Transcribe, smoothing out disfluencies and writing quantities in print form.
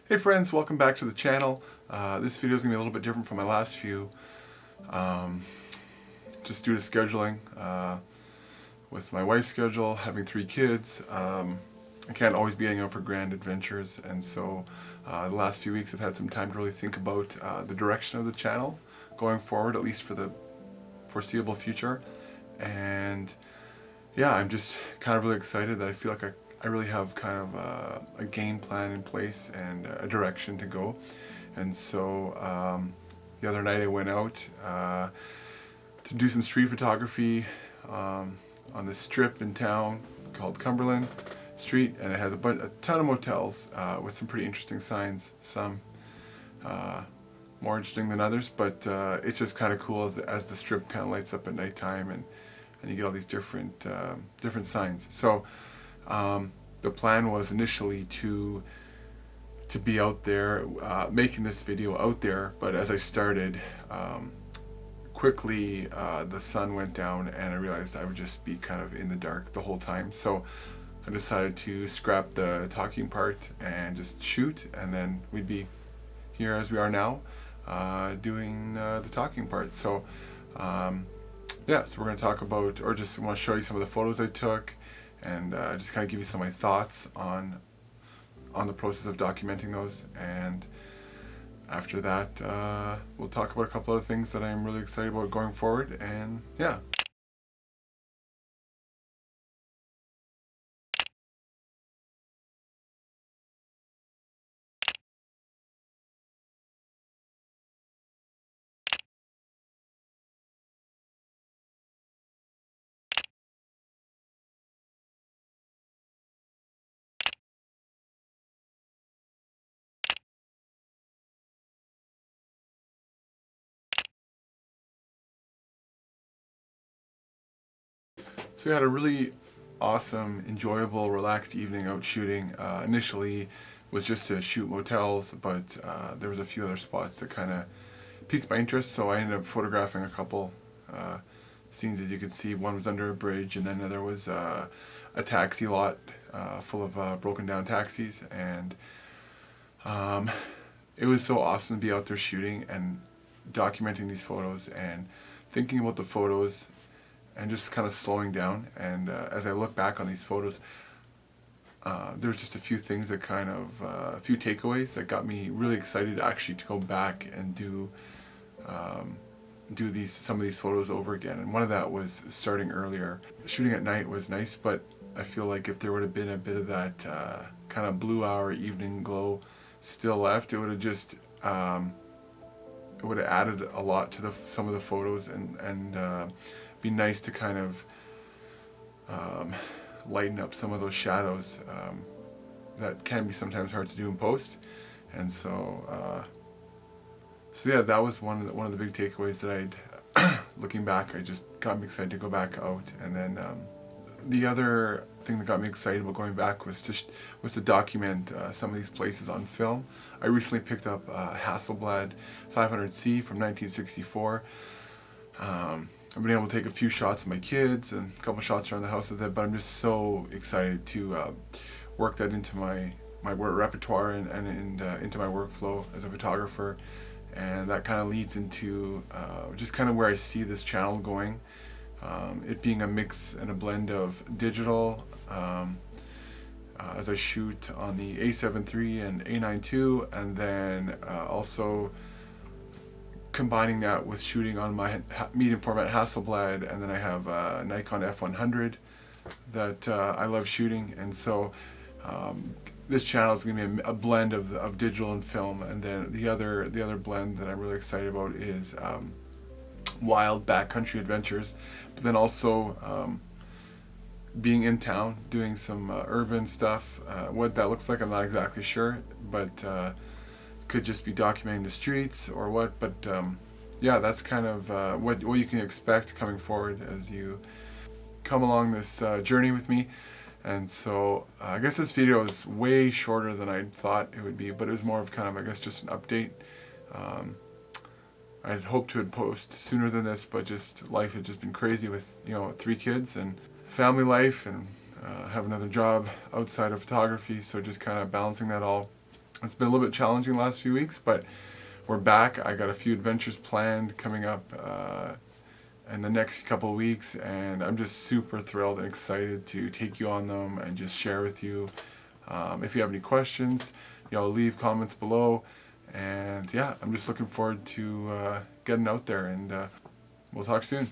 Hey friends, welcome back to the channel. This video is going to be a little bit different from my last few, just due to scheduling. With my wife's schedule, having 3 kids, I can't always be going out for grand adventures, and so the last few weeks I've had some time to really think about the direction of the channel going forward, at least for the foreseeable future. And yeah, I'm just kind of really excited that I feel like I really have kind of a game plan in place and a direction to go. And so the other night I went out to do some street photography on this strip in town called Cumberland Street, and it has a ton of motels with some pretty interesting signs, some more interesting than others, but it's just kind of cool as the strip kind of lights up at nighttime, and you get all these different signs. So the plan was initially to be out there making this video out there, but as I started, quickly the sun went down and I realized I would just be kind of in the dark the whole time. So I decided to scrap the talking part and just shoot, and then we'd be here as we are now doing the talking part. So yeah, so we're going to talk about, or just want to show you some of the photos I took, and just kind of give you some of my thoughts on the process of documenting those. And after that, we'll talk about a couple of things that I'm really excited about going forward. And yeah. So we had a really awesome, enjoyable, relaxed evening out shooting. Initially was just to shoot motels, but there was a few other spots that kind of piqued my interest, so I ended up photographing a couple scenes. As you can see, one was under a bridge, and then there was a taxi lot full of broken down taxis, and it was so awesome to be out there shooting and documenting these photos and thinking about the photos and just kind of slowing down. And as I look back on these photos, there's just a few things that kind of, a few takeaways that got me really excited actually to go back and do some of these photos over again. And one of that was starting earlier. Shooting at night was nice, but I feel like if there would have been a bit of that kind of blue hour evening glow still left, it would have just it would have added a lot to some of the photos, and be nice to kind of lighten up some of those shadows that can be sometimes hard to do in post. And so yeah, that was one of the big takeaways that looking back, I just got me excited to go back out. And then the other thing that got me excited about going back was to document some of these places on film. I recently picked up Hasselblad 500C from 1964. I've been able to take a few shots of my kids and a couple shots around the house with it, but I'm just so excited to work that into my work repertoire and into my workflow as a photographer. And that kind of leads into just kind of where I see this channel going. It being a mix and a blend of digital, as I shoot on the A7 III and A9 II, and then also combining that with shooting on my medium format Hasselblad, and then I have a Nikon F100 that I love shooting. And so this channel is going to be a blend of digital and film. And then the other blend that I'm really excited about is wild backcountry adventures, but then also being in town, doing some urban stuff. What that looks like, I'm not exactly sure, but could just be documenting the streets or what. But yeah, that's kind of what you can expect coming forward as you come along this journey with me. And so I guess this video is way shorter than I thought it would be, but it was more of kind of, I guess, just an update. I had hoped to post sooner than this, but just life had just been crazy with 3 kids and family life, and have another job outside of photography, so just kind of balancing that all. It's been a little bit challenging the last few weeks, but we're back. I got a few adventures planned coming up in the next couple of weeks, and I'm just super thrilled and excited to take you on them and just share with you. If you have any questions, leave comments below. And yeah, I'm just looking forward to getting out there, and we'll talk soon.